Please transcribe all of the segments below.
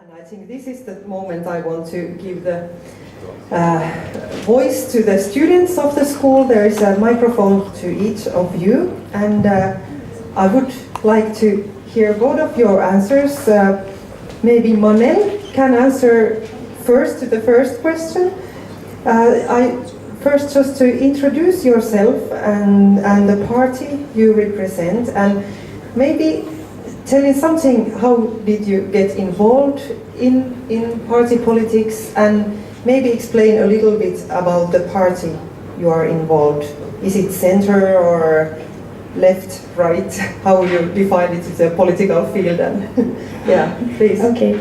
And I think this is the moment I want to give the voice to the students of the school. There is a microphone to each of you, and I would like to hear both of your answers. Maybe Manel can answer first to the first question. First, just to introduce yourself and the party you represent, and maybe telling something, how did you get involved in party politics, and maybe explain a little bit about the party you are involved. Is it center or left, right? How you define it as a political field? And yeah, please. Okay.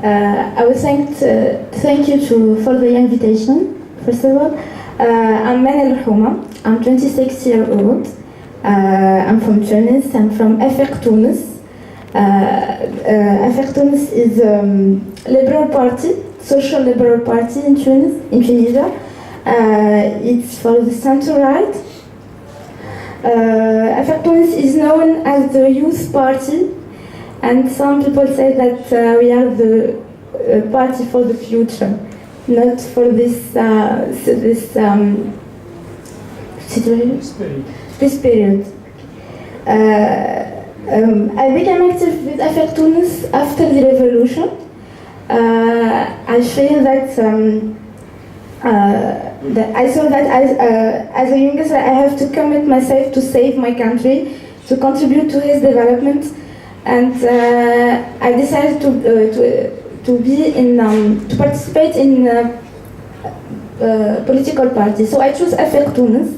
I would thank you for the invitation, first of all. I'm Manel Houma. I'm 26 years old. I'm from Tunis. I'm from FR Tunis. FR Tunis is a liberal party, social liberal party in Tunisia. It's for the center-right. FR Tunis is known as the youth party, and some people say that we are the party for the future, not for this period. I became active with FR Tunis after the revolution. I feel that I saw that as a youngster I have to commit myself to save my country, to contribute to its development, and I decided to participate in political party. So I chose FR Tunis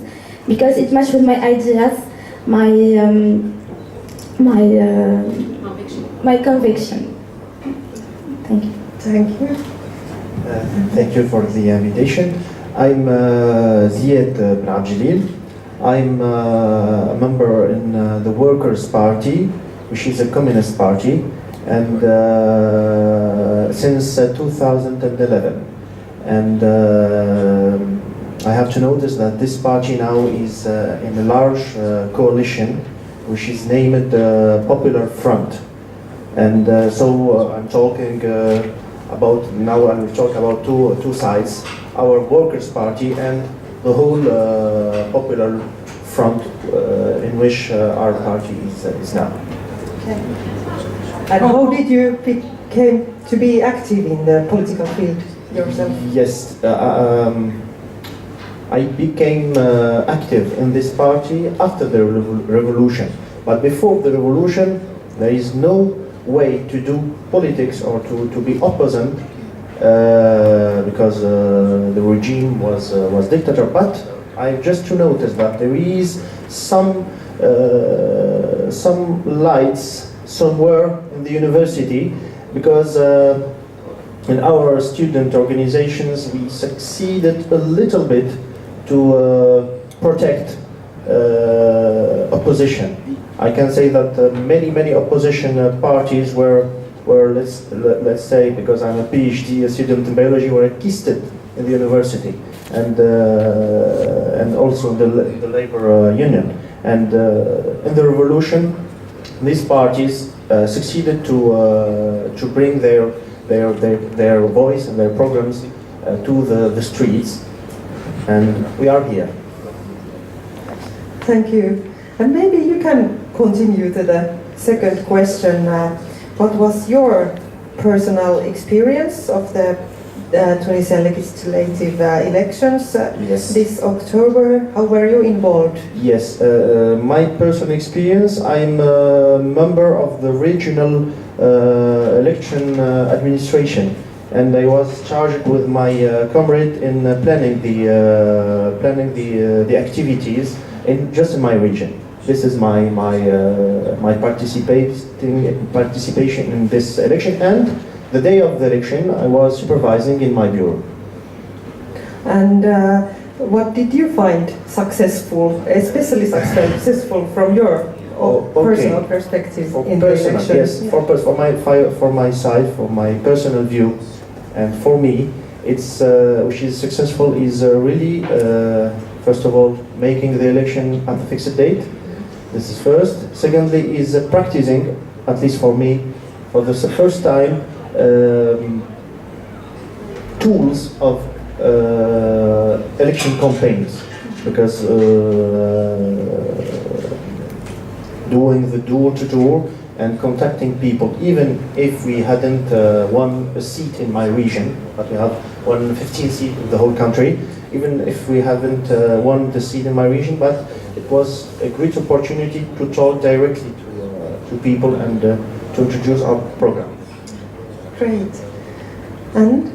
because it matched with my ideas, my conviction. Thank you. Thank you. Thank you for the invitation. I'm Ziad Ben Abdelil. I'm a member in the Workers' Party, which is a communist party, and since 2011. And I have to notice that this party now is in a large coalition, which is named Popular Front. And so I'm talking about, now I will talk about two sides, our Workers' Party and the whole Popular Front in which our party is now. Okay. And how did you came to be active in the political field yourself? Yes, I became active in this party after the revolution. But before the revolution, there is no way to do politics or to be opposite because the regime was dictator. But I just to notice that there is some lights somewhere in the university, because in our student organizations we succeeded a little bit to protect opposition. I can say that many opposition parties were let's say, because I'm a PhD student in biology, were enlisted in the university, and also in the labor union. And in the revolution, these parties succeeded to bring their voice and their programs to the streets, and we are here. Thank you. And maybe you can continue to the second question. What was your personal experience of the Tunisian legislative elections this October? How were you involved? Yes, my personal experience, I'm a member of the regional election administration, and I was charged with my comrade in planning the activities just in my region. This is my participation in this election, and the day of the election I was supervising in my bureau. And what did you find successful, especially successful from your personal perspective in the election? Yes, for my side, for my personal view, and for me, it's which is successful is really first of all making the election at a fixed date. This is first. Secondly is practicing, at least for me, for the first time, months of election campaigns, because doing the door-to-door and contacting people, even if we hadn't won a seat in my region, but we have won 15 seats in the whole country, even if we haven't won the seat in my region, but it was a great opportunity to talk directly to people and to introduce our program. Great. And?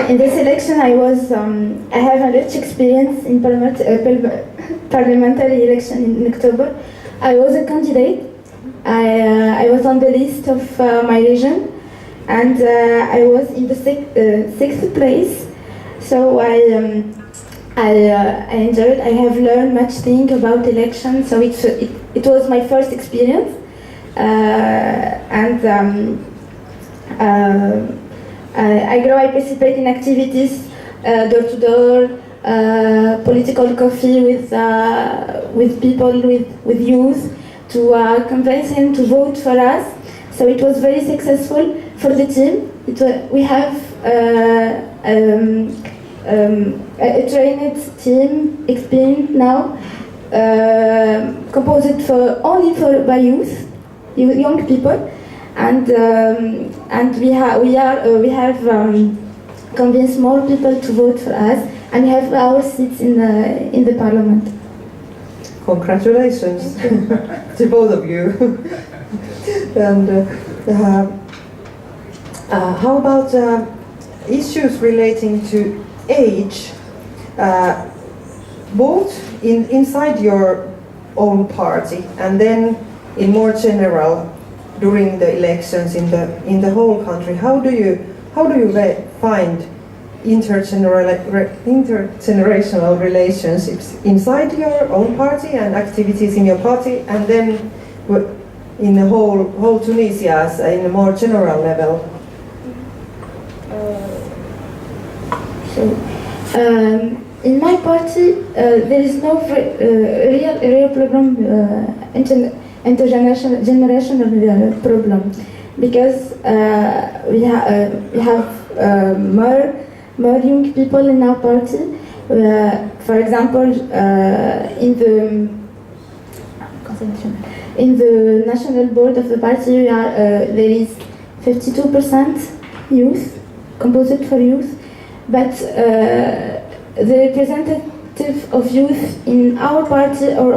In this election, I have a rich experience in parliamentary election in October. I was a candidate. I was on the list of my region, and I was in the sixth place. So I enjoyed. I have learned much things about elections. So it was my first experience, I participate in activities, door to door, political coffee with people, with youth, to convince them to vote for us. So it was very successful for the team. We have a trained team, experienced now, composed by youth, young people. And we have convinced more people to vote for us, and we have our seats in the parliament. Congratulations to both of you. And how about issues relating to age, both inside your own party and then in more general? During the elections in the whole country, how do you find intergenerational relationships inside your own party and activities in your party, and then in the whole Tunisia as in a more general level? In my party, there is no real problem. Intergenerational problem, because we have more young people in our party. For example, in the national board of the party, there is 52% youth, composed for youth, but the representative of youth in our party or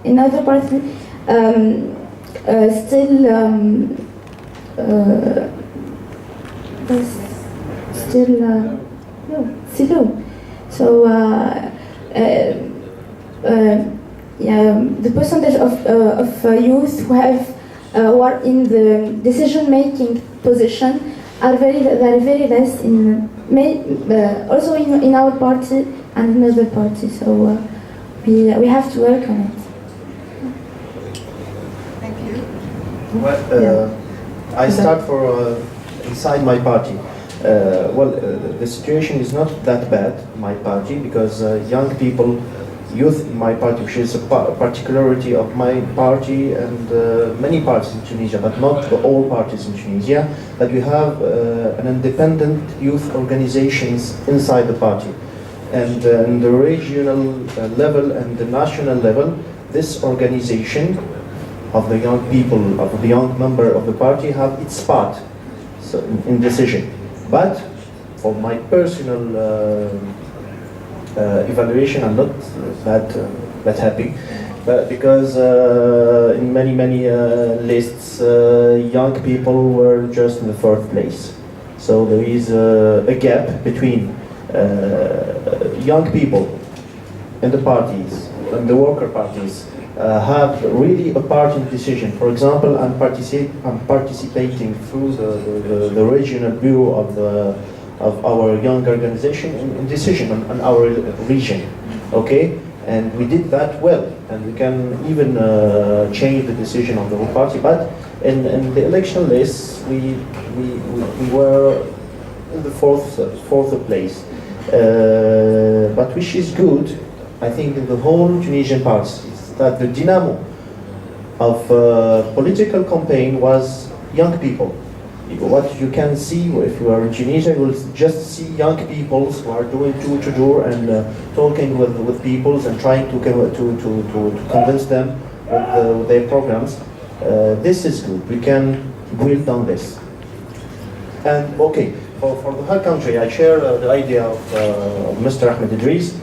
in other party still low. So the percentage of youth who are in the decision-making position are very less also in our party and in other parties. So we have to work on it. Well, I start inside my party. The situation is not that bad in my party, because young people, youth in my party, which is a particularity of my party and many parties in Tunisia, but not all parties in Tunisia, that we have an independent youth organizations inside the party. And in the regional level and the national level, this organization of the young people, of the young member of the party, have its part in decision. But for my personal evaluation, I'm not that happy, but because in many lists, young people were just in the fourth place. So there is a gap between young people in the parties and the worker parties have really a part in decision. For example, I'm participating through the regional bureau of our young organization in decision on our region, okay? And we did that well, and we can even change the decision of the whole party. But in the election list, we were in the fourth place, but which is good, I think, in the whole Tunisian parties. That the dynamo of political campaign was young people. what you can see if you are in Tunisia, you will just see young people who are doing door-to-door and talking with peoples and trying to convince them with their programs. This is good. We can build on this. And okay, for the whole country, I share the idea of Mr. Ahmed Idris.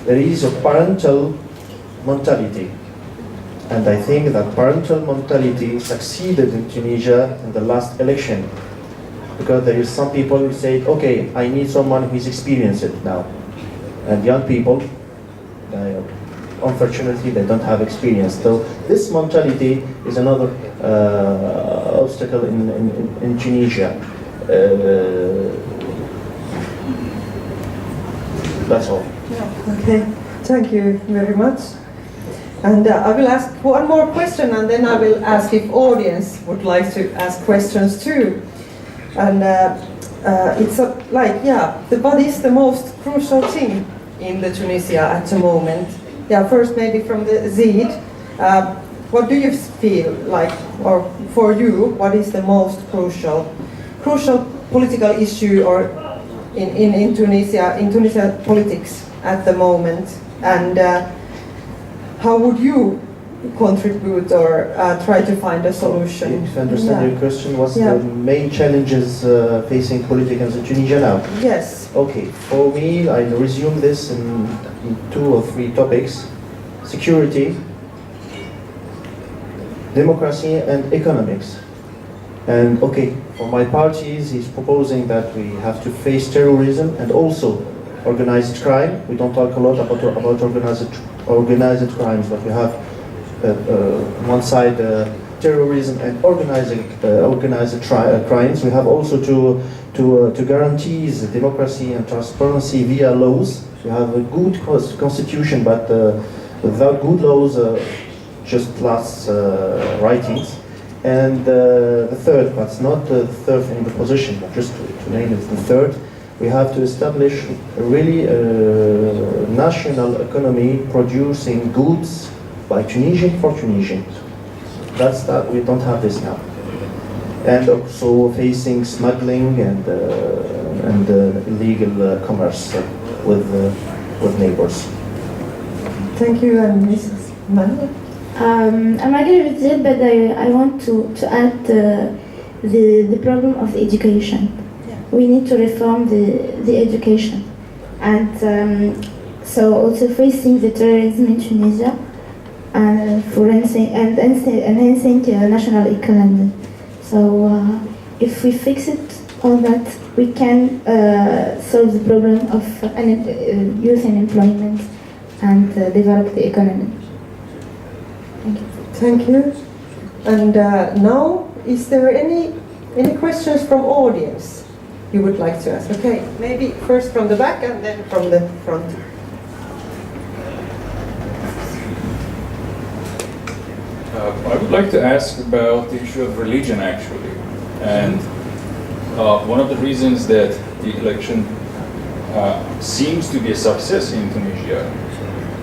There is a parental mentality. And I think that parental mentality succeeded in Tunisia in the last election. Because there is some people who say, okay, I need someone who is experienced now. And young people, unfortunately, they don't have experience. So this mentality is another obstacle in Tunisia. That's all. Yeah. Okay, thank you very much. And I will ask one more question, and then I will ask if audience would like to ask questions too. And it's what is the most crucial thing in the Tunisia at the moment? Yeah, first maybe from the Zid. What do you feel like, or for you, what is the most crucial political issue or in Tunisian politics at the moment? And how would you contribute or try to find a solution? If I understand your question, what's the main challenges facing politicians in Tunisia now? Yes. Okay, for me, I resume this in 2 or 3 topics: security, democracy, and economics. And okay, for my parties, he's proposing that we have to face terrorism and also organized crime. We don't talk a lot about organized crimes, but we have one side terrorism and organized crimes. We have also to guarantee democracy and transparency via laws. We have a good constitution, but without good laws, just last writings. And the third, but not the third in the position, but just to name it the third, we have to establish a really national economy producing goods by Tunisian for Tunisians. That's that. We don't have this now, and also facing smuggling and illegal commerce with neighbors. Thank you, and Mrs. Manuel. I'm agree with it, but I want to add the problem of the education. Yeah. We need to reform the education, and so also facing the terrorism in Tunisia, and enhancing national economy. So if we fix it, all that, we can solve the problem of youth unemployment and develop the economy. Thank you. Thank you. And now, is there any questions from audience you would like to ask? Okay, maybe first from the back and then from the front. I would like to ask about the issue of religion, actually. And one of the reasons that the election seems to be a success in Tunisia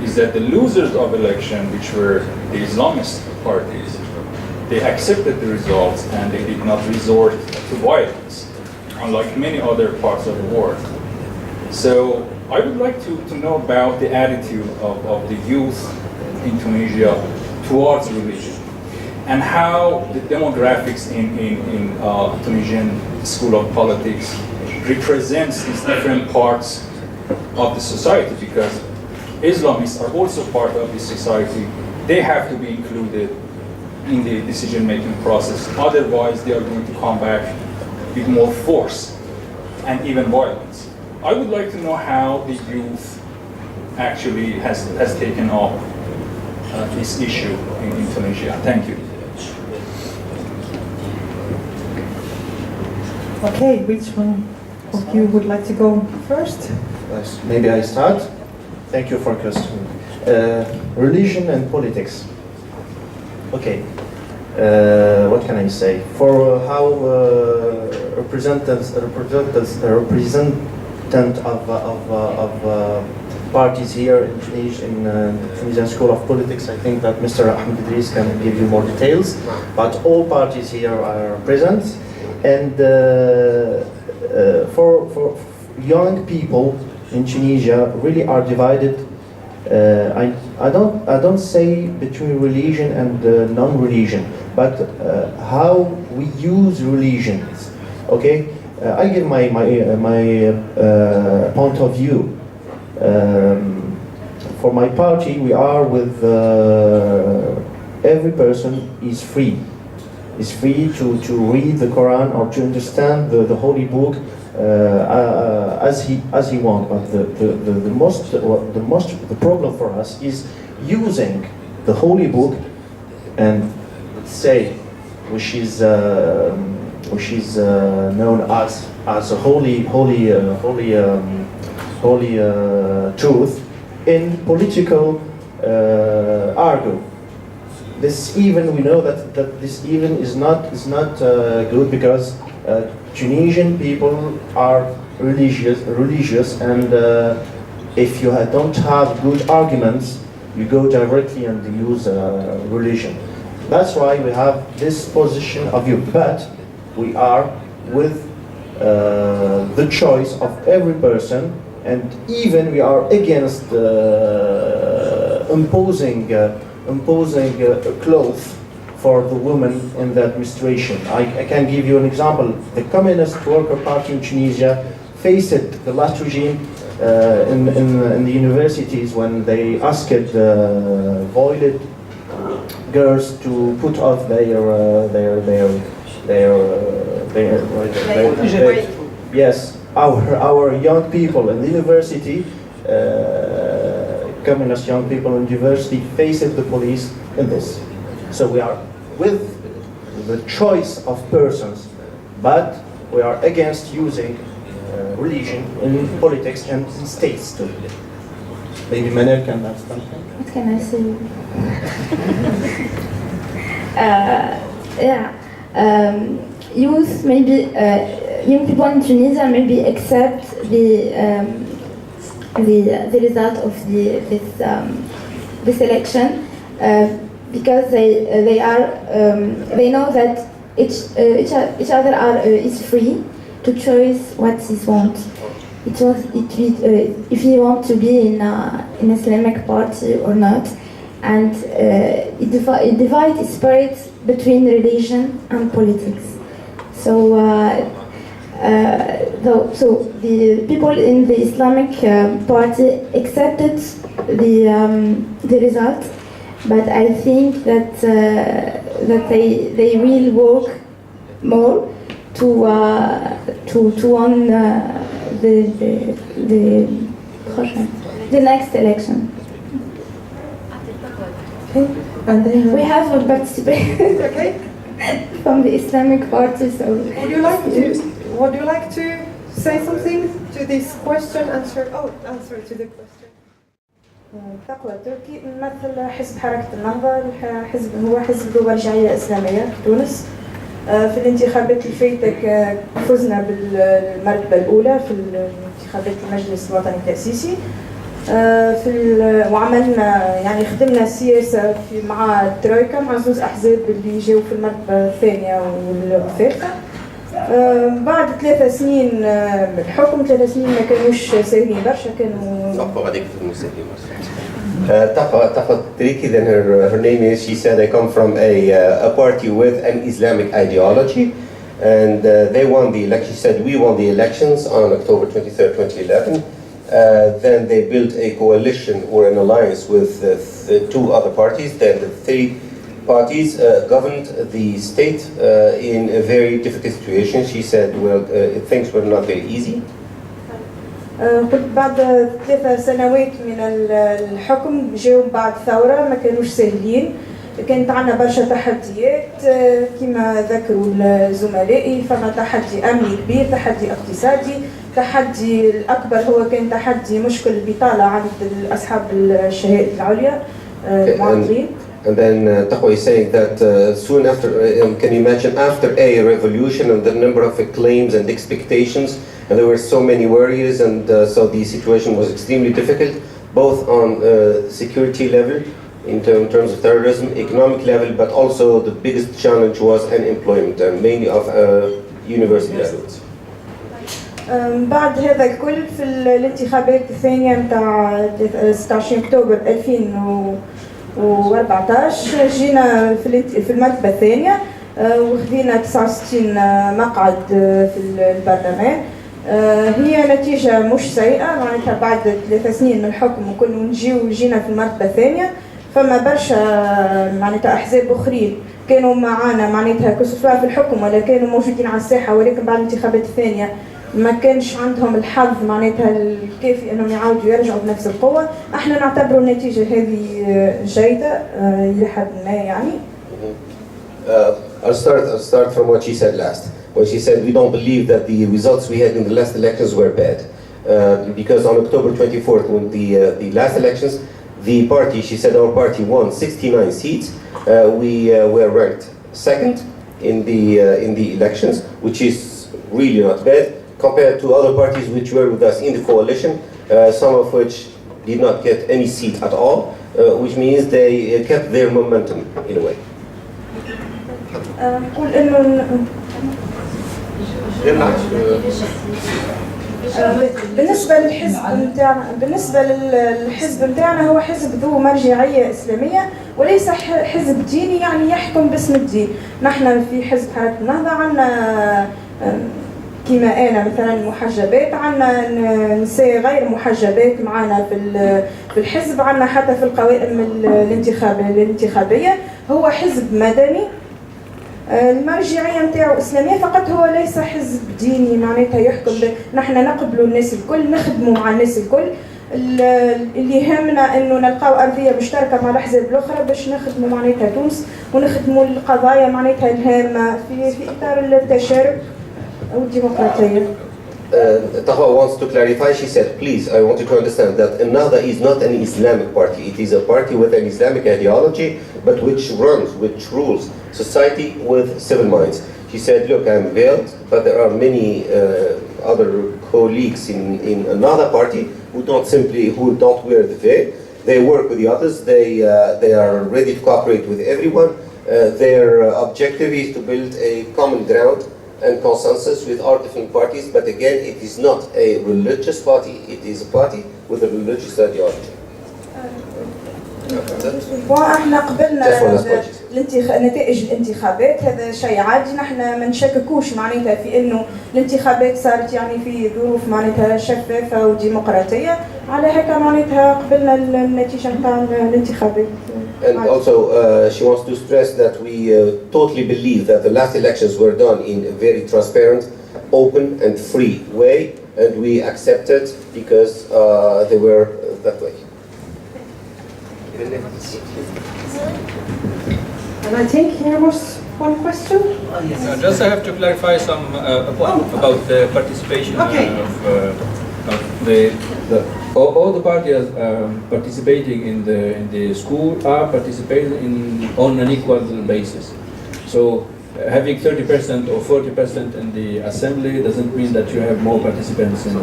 is that the losers of election, which were the Islamist parties, they accepted the results and they did not resort to violence, unlike many other parts of the world. So I would like to know about the attitude of the youth in Tunisia towards religion, and how the demographics in Tunisian School of Politics represents these different parts of the society, because Islamists are also part of this society. They have to be included in the decision-making process. Otherwise, they are going to come back with more force and even violence. I would like to know how the youth actually has taken up this issue in Tunisia. Thank you. Okay, which one of you would like to go first? Maybe I start. Thank you for question. Religion and politics. Okay. What can I say? For how representant parties here in Tunisia, in Tunisian School of Politics. I think that Mr. Ahmed Idris can give you more details, but all parties here are present. And for young people in Tunisia, really are divided. I don't say between religion and non-religion, but how we use religions. Okay, I give my point of view. For my party, we are with every person is free. Is free to read the Quran or to understand the holy book as he wants. But the problem for us is using the holy book and say which is known as a holy truth in political argument. This even, we know that this even is not good, because Tunisian people are religious, and if you don't have good arguments, you go directly and use religion. That's why we have this position of view. But we are with the choice of every person, and even we are against imposing a cloth for the women in the administration. I can give you an example. The Communist Worker Party in Tunisia faced the last regime in the universities when they asked violent girls to put off yes, our young people in the university. Communist young people in university faced the police in this. So we are with the choice of persons, but we are against using religion in politics and in states too. Maybe Manel can add something. What can I say? Youth, maybe young people in Tunisia maybe accept the result of this election because they know that each other is free to choose what he wants. If he wants to be in an Islamic party or not, and it divides its spirit between religion and politics. So the people in the Islamic party accepted the result, but I think that they will work more to win the next election. Okay, and then We have a participant okay. from the Islamic party, so Would you like to say something to this question? Answer to the question. تقوى تركي نمثل حزب حركة النهضة. الحزب هو حزب ذو مرجعية إسلامية في تونس. في الانتخابات اللي فاتت فزنا بالمرتبة الأولى في الانتخابات المجلس الوطني التأسيسي. وعملنا يعني خدمنا السياسة مع الترويكا، مع زوز أحزاب اللي جاوا في المرتبة الثانية والثالثة. بعد 3 سنين بالحكم، 3 سنين ما كانوش ساهلين برشا، كانوا Taqa Triki, then her name is, she said, I come from a party with an Islamic ideology, and they won the election. She said, we won the elections on October 23rd, 2011. Then they built a coalition or an alliance with the 2 other parties. Then the 3 parties governed the state in a very difficult situation. She said, well, things were not very easy. قلت بعد 3 سنوات من الحكم جاوا بعد ثورة ما كانوش سهلين، كانت عنا برشا تحديات كما ذكروا زملائي. فما تحدي أمني كبير، تحدي اقتصادي، التحدي الأكبر هو كان تحدي مشكل البطالة عند أصحاب الشهادة العليا المعارضين. And then Taqwa is saying that soon after, can you imagine, after a revolution and the number of claims and expectations, and there were so many worries, and so the situation was extremely difficult. both on security level, in terms of terrorism, economic level, but also the biggest challenge was unemployment, mainly of university graduates. بعد هذا الكل في الانتخابات الثانية متاع 16 أكتوبر 2014 جينا في المرتبة الثانية وخذينا 69 مقعد في البرلمان. هي نتيجة مش سيئة، معناتها بعد 3 سنين من الحكم وكل جينا في المرتبة الثانية. فما برشا معناتها أحزاب أخرين كانوا معانا معناتها كسوا في الحكم ولا كانوا موجودين على الساحة، ولكن بعد الانتخابات الثانية ما كانش عندهم الحظ معناتها الكافي انهم يعاودوا يرجعوا بنفس القوة. احنا نعتبروا النتيجة هذه جيدة إلى حد ما يعني. I'll start from what she said last. When she said we don't believe that the results we had in the last elections were bad, because on October 24th, when the last elections, the party, she said our party won 69 seats. We were ranked second in the elections, which is really not bad compared to other parties which were with us in the coalition, some of which did not get any seat at all, which means they kept their momentum in a way. نقول انه بالنسبة للحزب نتاعنا هو حزب ذو مرجعية إسلامية وليس حزب ديني يعني يحكم باسم الدين. نحن في حزب حركة النهضة عندنا كما أنا مثلا محجبات، عندنا نساء غير محجبات معنا في الحزب، عندنا حتى في القوائم الانتخابية. هو حزب مدني، المرجعية نتاعو إسلامية فقط، هو ليس حزب ديني معناتها يحكم نحن نقبلوا الناس الكل، نخدموا مع الناس الكل. اللي يهمنا انه نلقاو ارضيه مشتركه مع الاحزاب الاخرى باش نخدموا معناتها تونس ونخدموا القضايا معناتها الهامه في اطار التشارك والديمقراطيه. Taha wants to clarify. She said, please, I want you to understand that Ennahda is not an Islamic party. It is a party with an Islamic ideology, but which rules society with civil minds. She said, look, I'm veiled, but there are many other colleagues in another party who don't wear the veil. They work with the others. They are ready to cooperate with everyone. Their objective is to build a common ground and consensus with our different parties. But again, it is not a religious party. It is a party with a religious ideology. احنا قبلنا نتائج الانتخابات، هذا شيء عادي. نحن ما نشككوش معناتها في انه الانتخابات صارت يعني في ظروف معناتها شفافه وديمقراطيه، على هكا معناتها قبلنا النتيجه نتاع الانتخابات. And also, she wants to stress that we totally believe that the last elections were done in a very transparent, open and free way, and we accept it because they were that way. And I think here was one question. Just I have to clarify some point about the participation of all the parties participating in the school are participating on an equal basis. So having 30% or 40% in the assembly doesn't mean that you have more participants in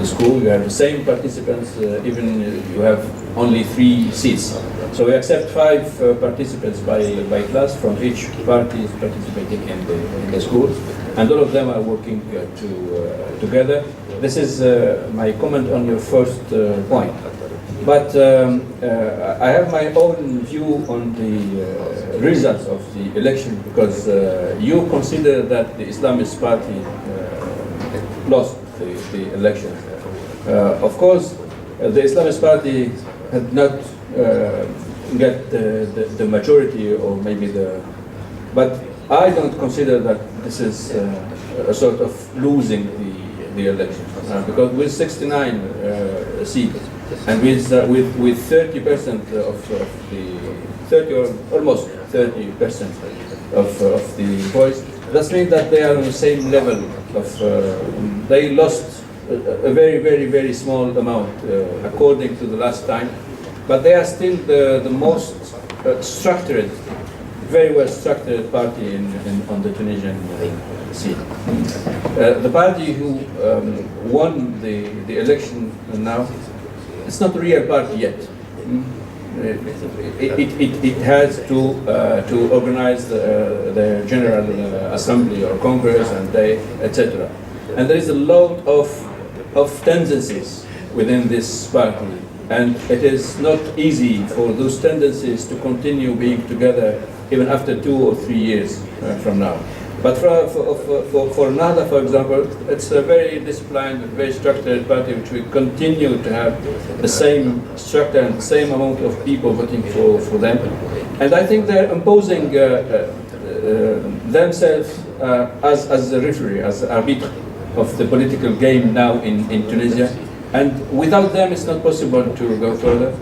the school. You have the same participants even you have only 3 seats. So we accept 5 participants by class from each party is participating in the school, and all of them are working together. This is my comment on your first point. But I have my own view on the results of the election, because you consider that the Islamist party lost the election. Of course, the Islamist party had not get the majority, or maybe but I don't consider that this is a sort of losing the election, because with 69 seats and with 30% of the 30 or almost 30% of the voice, that means that they are on the same level of they lost a very small amount according to the last time, but they are still the most structured, very well structured party on the Tunisian scene. The party who won the election now it's not a real party yet. It has to organize the General Assembly or Congress and etc. And there is a lot of tendencies within this party, and it is not easy for those tendencies to continue being together even after 2 or 3 years from now. But for Nahda, for example, it's a very disciplined, very structured party which will continue to have the same structure and the same amount of people voting for them. And I think they're imposing themselves as a referee, as arbitre of the political game now in Tunisia. And without them, it's not possible to go further.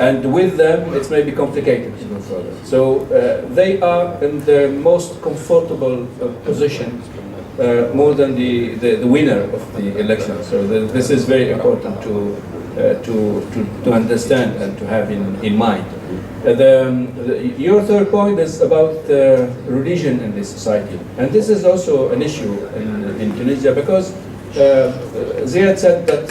And with them, it may be complicated to go further. So they are in the most comfortable position, more than the winner of the election. So this is very important to understand and to have in mind. Your third point is about religion in this society. And this is also an issue in Tunisia, because Ziad said that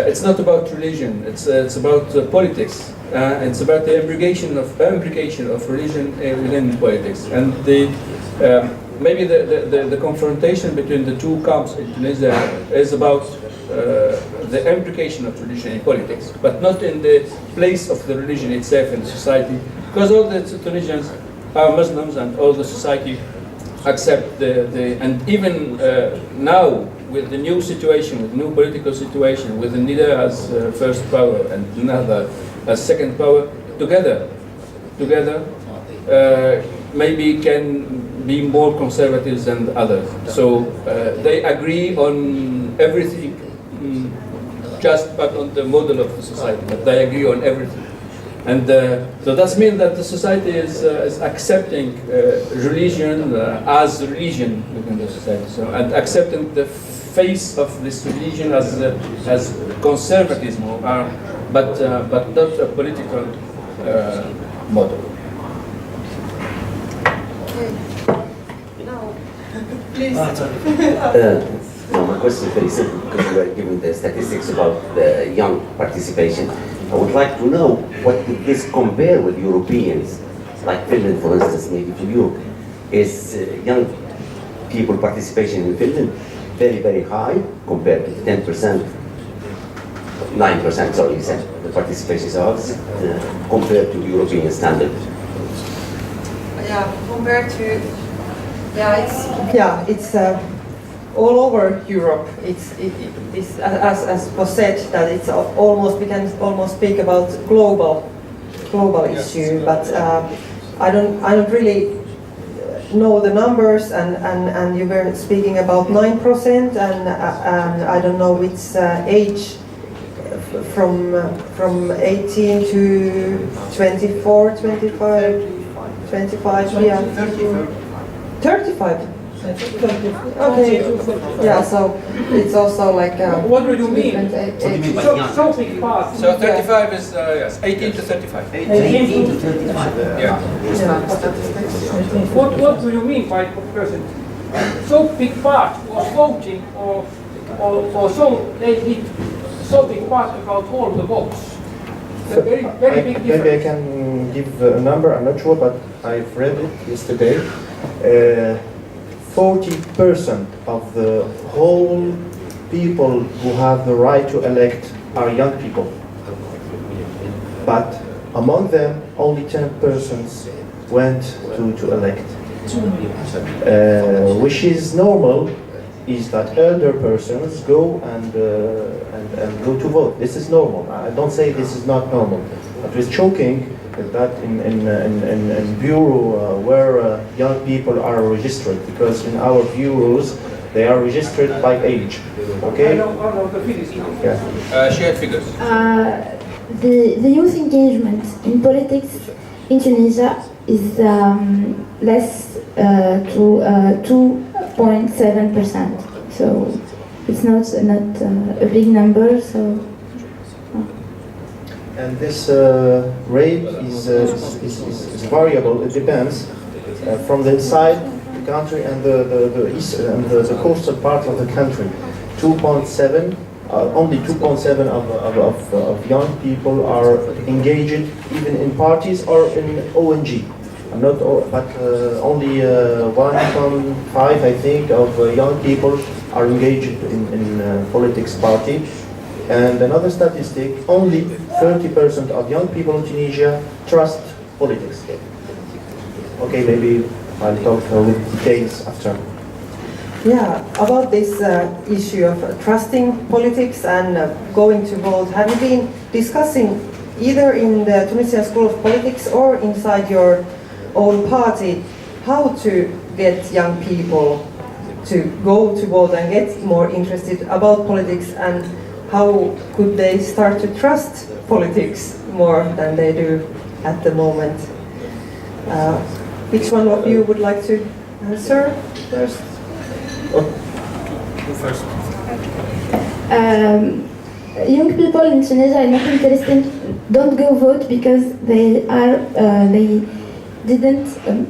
it's not about religion, it's about politics. It's about the imbrication of religion within politics. And maybe the confrontation between the two camps in Tunisia is about the imbrication of religion in politics, but not in the place of the religion itself in society, because all the Tunisians are Muslims and all the society accept and even now, with the new situation, with the new political situation, with the Nida as first power and Nahda as second power, together, maybe can be more conservatives than others. So they agree on everything, just but on the model of the society, but they agree on everything. And so that means that the society is accepting religion as religion within the society, so, and accepting the face of this religion as conservatism, but not a political model. Now, please. No, my question is very simple, because you were given the statistics about the young participation. I would like to know, what did this compare with Europeans, like Finland, for instance, maybe to Europe? Is young people participation in Finland very, very high compared to the 10%, 9%, sorry, you said, the participation is high, compared to the European standard? Yeah, compared to, it's all over Europe. It's as was said, that it's almost, we can almost speak about global issue, but I don't really know the numbers, and you were speaking about 9%, and I don't know which age, from 18 to 24, 25, yeah. 35. Okay. Yeah, so it's also like. What do you mean? So big part. So 35 is yes, 18 to 35. 18 to 35. Yeah. What do you mean by percent? So big part was voting, or so they did so big part about all the votes. It's a very big difference. Maybe I can give a number. I'm not sure, but I've read it yesterday. 40% of the whole people who have the right to elect are young people. But among them, only 10 persons went to elect. Which is normal, is that elder persons go and go to vote. This is normal. I don't say this is not normal. But it's shocking that in bureau where young people are registered, because in our bureaus they are registered by age. Okay? I know the figures now. Yeah. Shared figures. The youth engagement in politics in Tunisia is less to 2.7%. So it's not a big number. So. And this rate is variable. It depends from the inside the country and the east and the coastal part of the country. 2.7 only 2.7 of young people are engaged even in parties or in ONG. Not all, but only 1.5, I think, of young people are engaged in politics party. And another statistic, only 30% of young people in Tunisia trust politics. Okay, maybe I'll talk with details after. Yeah, about this issue of trusting politics and going to vote, have you been discussing either in the Tunisian School of Politics or inside your own party how to get young people to go to vote and get more interested about politics, and how could they start to trust politics more than they do at the moment? Which one of you would like to answer first? Young people in Tunisia are not interested, don't go vote because they didn't,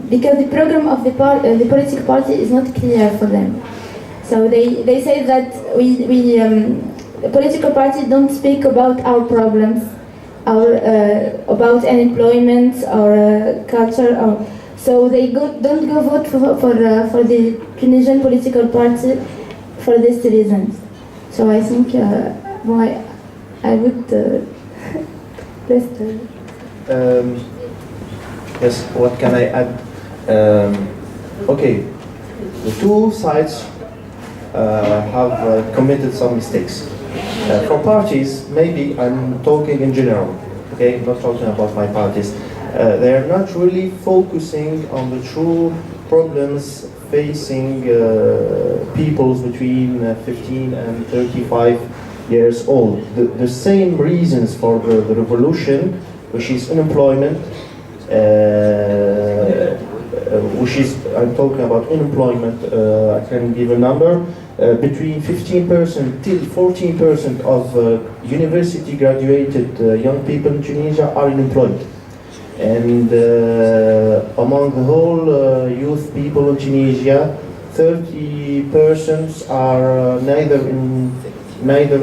because the program of the political party is not clear for them. So they say that the political party don't speak about our problems, about unemployment or culture, so they don't go vote for the Tunisian political party for these reasons. So I think I would best. Yes, what can I add? Okay, the two sides have committed some mistakes. For parties, maybe I'm talking in general, okay, not talking about my parties. They are not really focusing on the true problems facing peoples between 15 and 35 years old. The same reasons for the revolution, which is unemployment, which is, I'm talking about unemployment, I can give a number, between 15% till 14% of university graduated young people in Tunisia are unemployed. And among the whole youth people in Tunisia, 30% are neither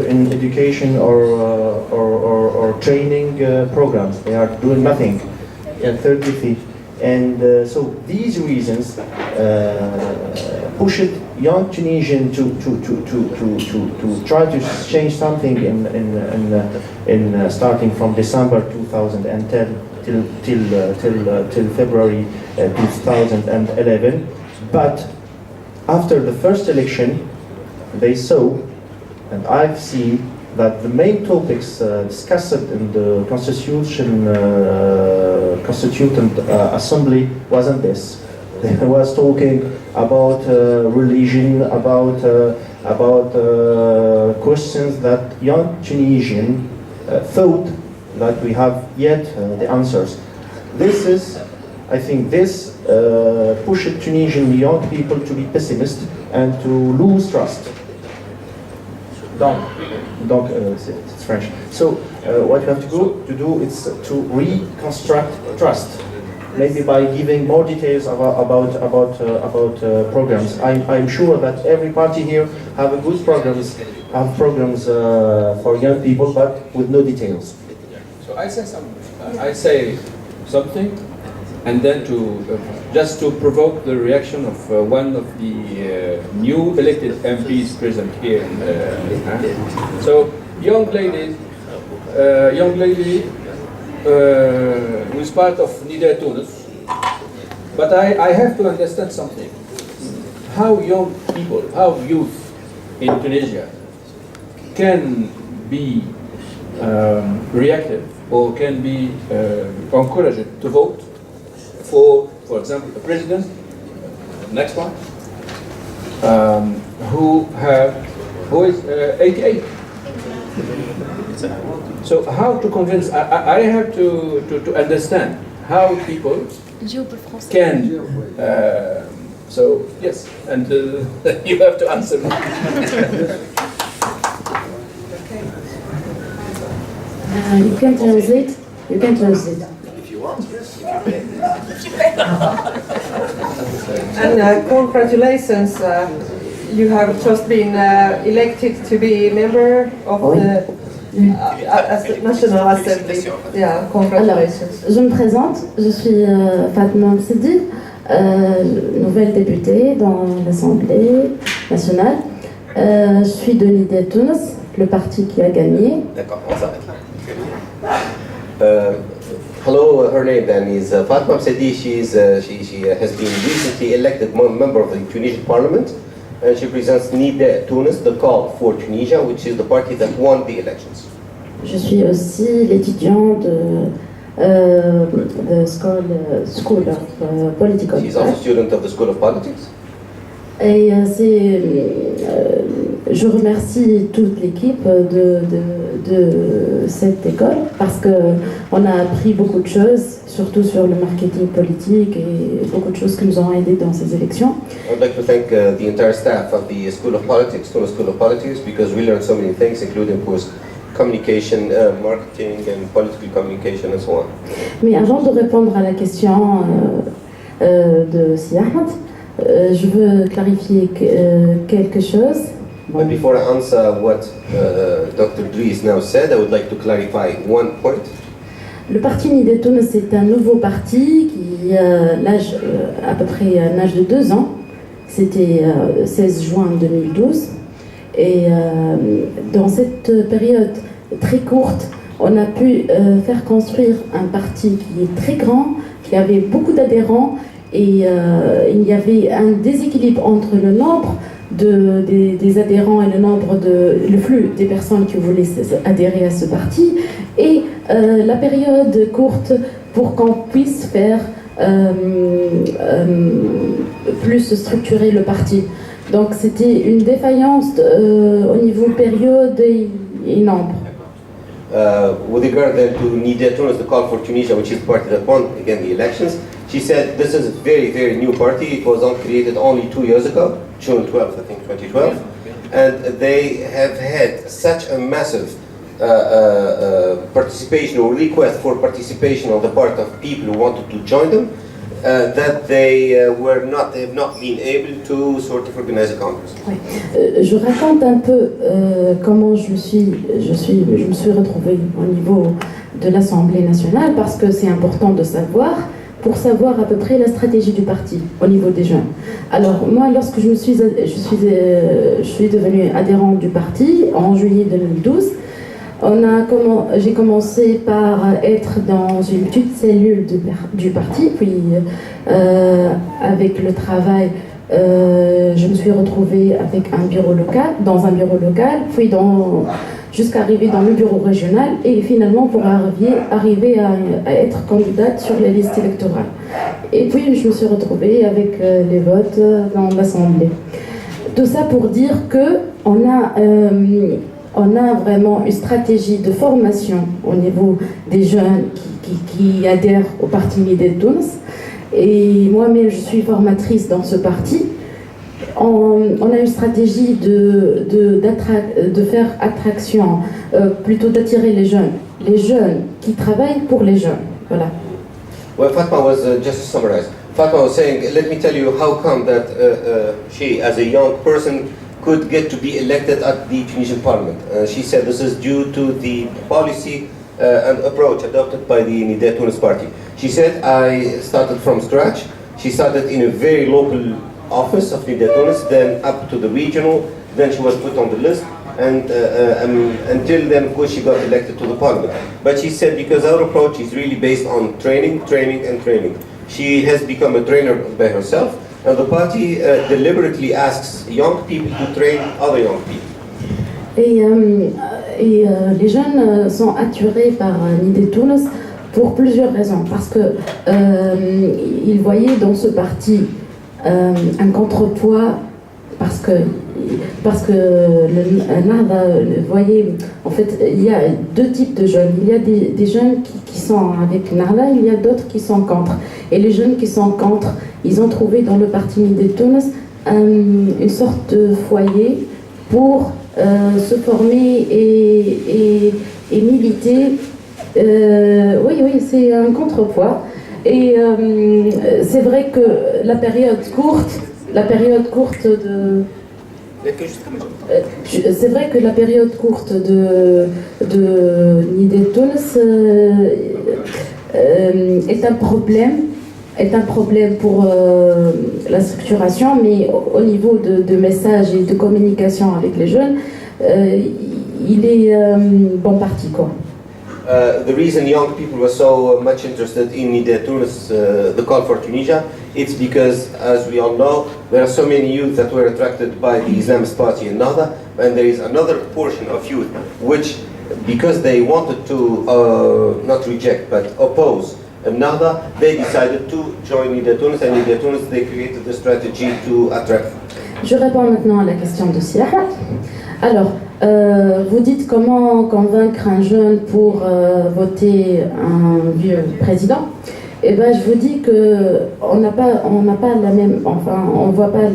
in education or training programs. They are doing nothing. And 30 and so these reasons pushed young Tunisian to try to change something in starting from December 2010 till February 2011. But after the first election, they saw, and I've seen, that the main topics discussed in the Constituent Assembly wasn't this. They was talking about religion, about questions that young Tunisian thought that we have yet the answers. This is, I think, this pushed Tunisian young people to be pessimist and to lose trust. Donc, it's French. So what you have to do is to reconstruct trust, maybe by giving more details about programs. I'm sure that every party here have a good programs for young people, but with no details. So I say something, and then just to provoke the reaction of one of the new elected MPs present here. So, young lady who is part of Nida Tunis, but I have to understand something. How young people, how youth in Tunisia can be reactive or can be encouraged to vote for example, a president, next one, who is 88. So how to convince? I have to understand how people can. So yes, and you have to answer me. You can translate. You can translate. And congratulations, you have just been elected to be a member of the National Assembly. Yeah, congratulations. Alors, je me présente, je suis Fatma Msidi, nouvelle députée dans l'Assemblée nationale. Je suis de l'idée Tunis, le parti qui a gagné. D'accord, on s'arrête là. Hello, her name then is Fatma Msidi. She has been recently elected member of the Tunisian parliament, and she represents Nida Tunis, the Call for Tunisia, which is the party that won the elections. Je suis aussi l'étudiant de School of Politics. She's also a student of the School of Politics. Et je remercie toute l'équipe de cette école parce qu'on a appris beaucoup de choses, surtout sur le marketing politique et beaucoup de choses qui nous ont aidés dans ces élections. I would like to thank the entire staff of the School of Politics, Tunis School of Politics, because we learned so many things, including, of course, communication, marketing, and political communication, and so on. Mais avant de répondre à la question de Si Ahmed, je veux clarifier quelque chose. But before I answer what Dr. Dries now said, I would like to clarify one point. Le parti Nida Tunis, c'est un nouveau parti qui a à peu près un âge de 2 ans. C'était 16 juin 2012. Et dans cette période très courte, on a pu faire construire un parti qui est très grand, qui avait beaucoup d'adhérents, et il y avait un déséquilibre entre le nombre des adhérents et le flux des personnes qui voulaient adhérer à ce parti et la période courte pour qu'on puisse faire plus structurer le parti. Donc c'était une défaillance au niveau période et nombre. With regard then to Nida Tunis, the Call for Tunisia, which is the party that won again the elections, she said this is a very, very new party. It was created only 2 years ago, June 12th, I think, 2012. And they have had such a massive participation or request for participation on the part of people who wanted to join them, that they have not been able to sort of organize a congress. Oui. Je raconte un peu comment je me suis retrouvée au niveau de l'Assemblée nationale parce que c'est important de savoir pour savoir à peu près la stratégie du parti au niveau des jeunes. Alors moi, lorsque je suis devenue adhérente du parti en juillet 2012, j'ai commencé par être dans une petite cellule du parti, puis avec le travail, je me suis retrouvée avec dans un bureau local, puis jusqu'à arriver dans le bureau régional et finalement pour arriver à être candidate sur les listes électorales. Et puis je me suis retrouvée avec les votes dans l'Assemblée. Tout ça pour dire qu'on a vraiment une stratégie de formation au niveau des jeunes qui adhèrent au parti Nida Tunis. Et moi-même, je suis formatrice dans ce parti. On a une stratégie de faire attraction, plutôt d'attirer les jeunes qui travaillent pour les jeunes. Voilà. Well, Fatma was, just to summarize, Fatma was saying, let me tell you how come that she, as a young person, could get to be elected at the Tunisian parliament. She said this is due to the policy and approach adopted by the Nida Tunis party. She said, I started from scratch. She started in a very local office of Nida Tunis, then up to the regional, then she was put on the list, and until then, of course, she got elected to the parliament. But she said, because our approach is really based on training, training, and training. She has become a trainer by herself, and the party deliberately asks young people to train other young people. Et les jeunes sont attirés par Nida Tunis pour plusieurs raisons. Parce que ils voyaient dans ce parti un contrepoids, parce que le Nahda voyait, en fait, il y a 2 types de jeunes. Il y a des jeunes qui sont avec Nahda, il y a d'autres qui sont contre. Et les jeunes qui sont contre, ils ont trouvé dans le parti Nida Tunis une sorte de foyer pour se former et militer. Oui, c'est un contrepoids. Et c'est vrai que la période courte C'est vrai que la période courte de Nidé Tunis est un problème pour la structuration, mais au niveau de messages et de communication avec les jeunes, il est bon parti, quoi. The reason young people were so much interested in Nidé Tunis, the call for Tunisia, it's because, as we all know, there are so many youth that were attracted by the Islamist party in Nahda, and there is another portion of youth which, because they wanted to not reject but oppose Nahda, they decided to join Nidé Tunis, and Nidé Tunis, they created the strategy to attract. Je réponds maintenant à la question de Siaha. Alors, vous dites comment convaincre un jeune pour voter un vieux président. Eh ben, je vous dis que on n'a pas la même, enfin, on voit pas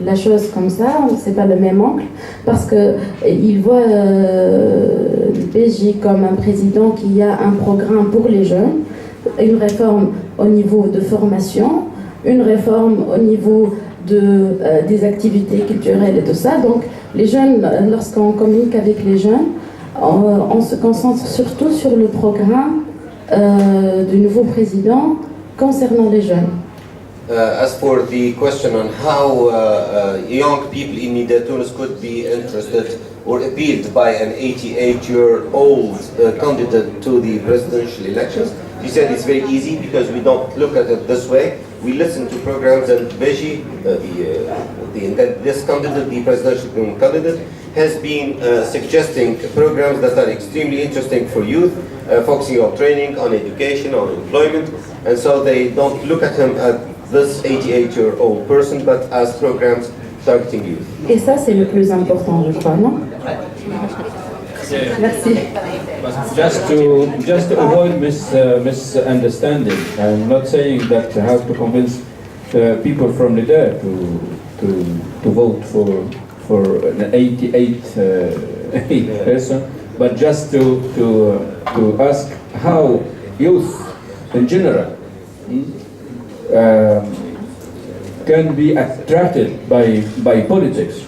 la chose comme ça, c'est pas le même angle, parce que il voit le PJ comme un président qui a un programme pour les jeunes, une réforme au niveau de formation, une réforme au niveau des activités culturelles et tout ça. Donc les jeunes, lorsqu'on communique avec les jeunes, on se concentre surtout sur le programme du nouveau président concernant les jeunes. As for the question on how young people in Nidé Tunis could be interested or appealed by an 88-year-old candidate to the presidential elections, he said it's very easy because we don't look at it this way. We listen to programs, and Beji, this candidate, the presidential candidate, has been suggesting programs that are extremely interesting for youth, focusing on training, on education, on employment, and so they don't look at him as this 88-year-old person, but as programs targeting youth. Et ça, c'est le plus important, je crois, non? Merci. Just to avoid misunderstanding, I'm not saying that you have to convince people from there to vote for an 88 person, but just to ask how youth in general can be attracted by politics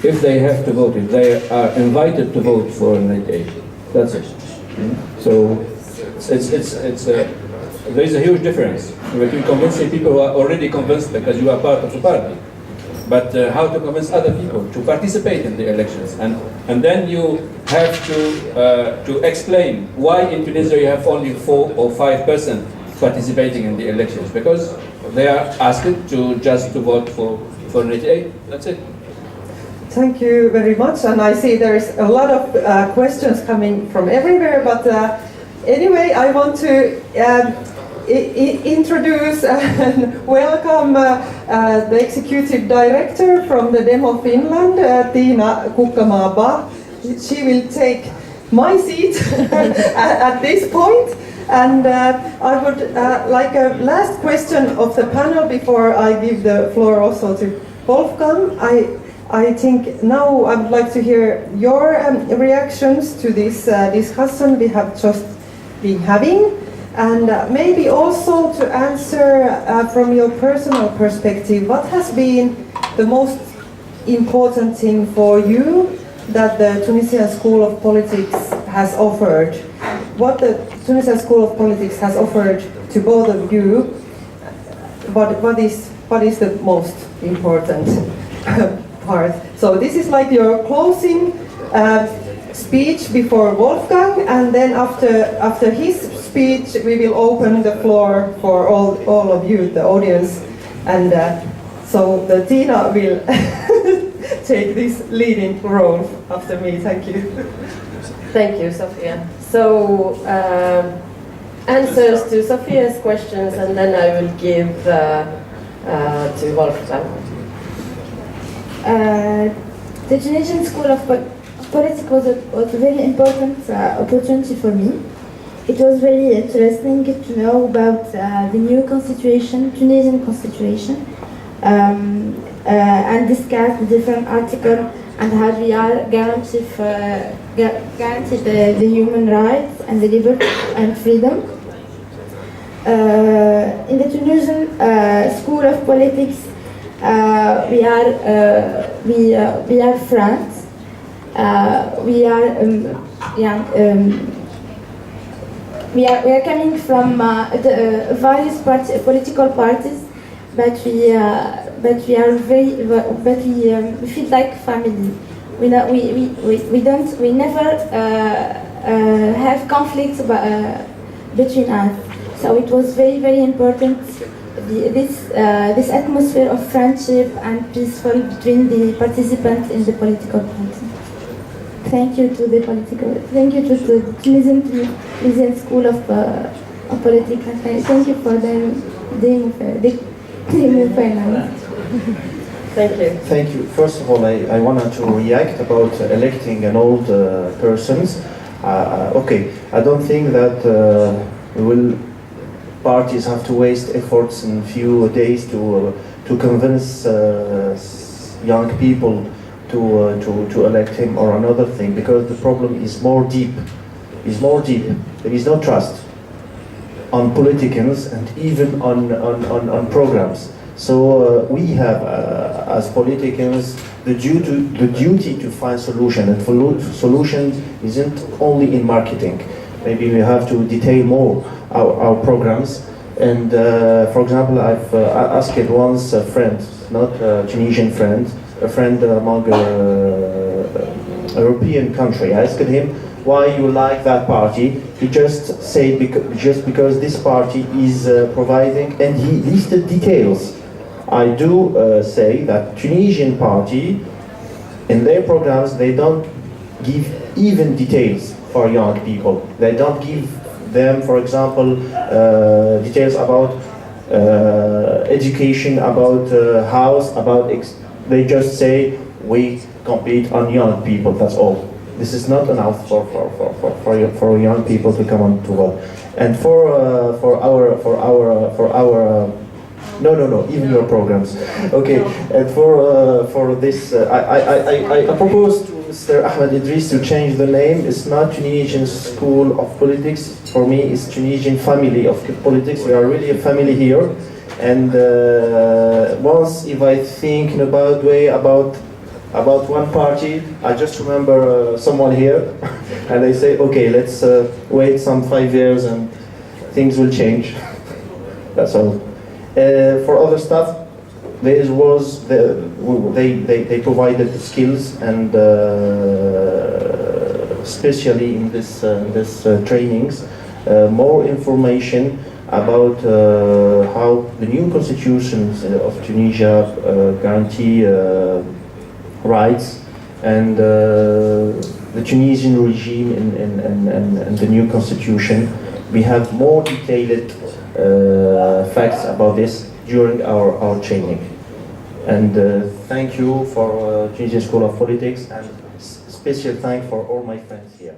if they have to vote, if they are invited to vote for an 88. That's it. So there's a huge difference between convincing people who are already convinced because you are part of the party, but how to convince other people to participate in the elections, and then you have to explain why in Tunisia you have only 4 or 5% participating in the elections, because they are asked to vote for an 88. That's it. Thank you very much, and I see there's a lot of questions coming from everywhere, but anyway, I want to introduce and welcome the Executive Director from the Demo Finland, Tiina Kukkamaa-Bah. She will take my seat at this point, and I would like a last question of the panel before I give the floor also to Wolfgang. I think now I would like to hear your reactions to this discussion we have just been having, and maybe also to answer from your personal perspective, what has been the most important thing for you that the Tunisian School of Politics has offered? What the Tunisian School of Politics has offered to both of you, what is the most important part? So this is like your closing speech before Wolfgang, and then after his speech we will open the floor for all of you, the audience, and so the Tiina will take this leading role after me. Thank you. Thank you, Sofia. So answers to Sofia's questions, and then I will give to Wolfgang. The Tunisian School of Politics was a very important opportunity for me. It was very interesting to know about the new constitution, Tunisian constitution, and discuss the different articles and how we are guaranteed the human rights and the liberty and freedom. In the Tunisian School of Politics, We are friends. We are coming from the various political parties, but we feel like family. We never have conflicts between us. So it was very important, this atmosphere of friendship and peaceful between the participants in the political party. Thank you to the Tunisian School of Politics. Thank you for the Thank you. Thank you. First of all, I wanted to react about electing an old persons. Okay, I don't think that parties have to waste efforts in few days to convince young people to elect him or another thing, because the problem is more deep. There is no trust on politicians and even on programs. So we have, as politicians, the duty to find solution, and solution isn't only in marketing. Maybe we have to detail more our programs. And for example, I've asked once a friend, not a Tunisian friend, a friend among European country. I asked him why you like that party. He just said just because this party is providing, and he listed details. I do say that Tunisian party, in their programs, they don't give even details for young people. They don't give them, for example, details about education, about house, about they just say we compete on young people. That's all. This is not enough for young people to come on to work. And for our no, even your programs. Okay, and for this, I propose to Mr. Ahmed Idris to change the name. It's not Tunisian School of Politics. For me, it's Tunisian Family of Politics. We are really a family here. And once, if I think in a bad way about one party, I just remember someone here, and they say, okay, let's wait some 5 years and things will change. That's all. For other stuff, they provided the skills, and especially in this trainings, more information about how the new constitutions of Tunisia guarantee rights, and the Tunisian regime and the new constitution. We have more detailed facts about this during our training. And thank you for Tunisian School of Politics, and special thanks for all my friends here.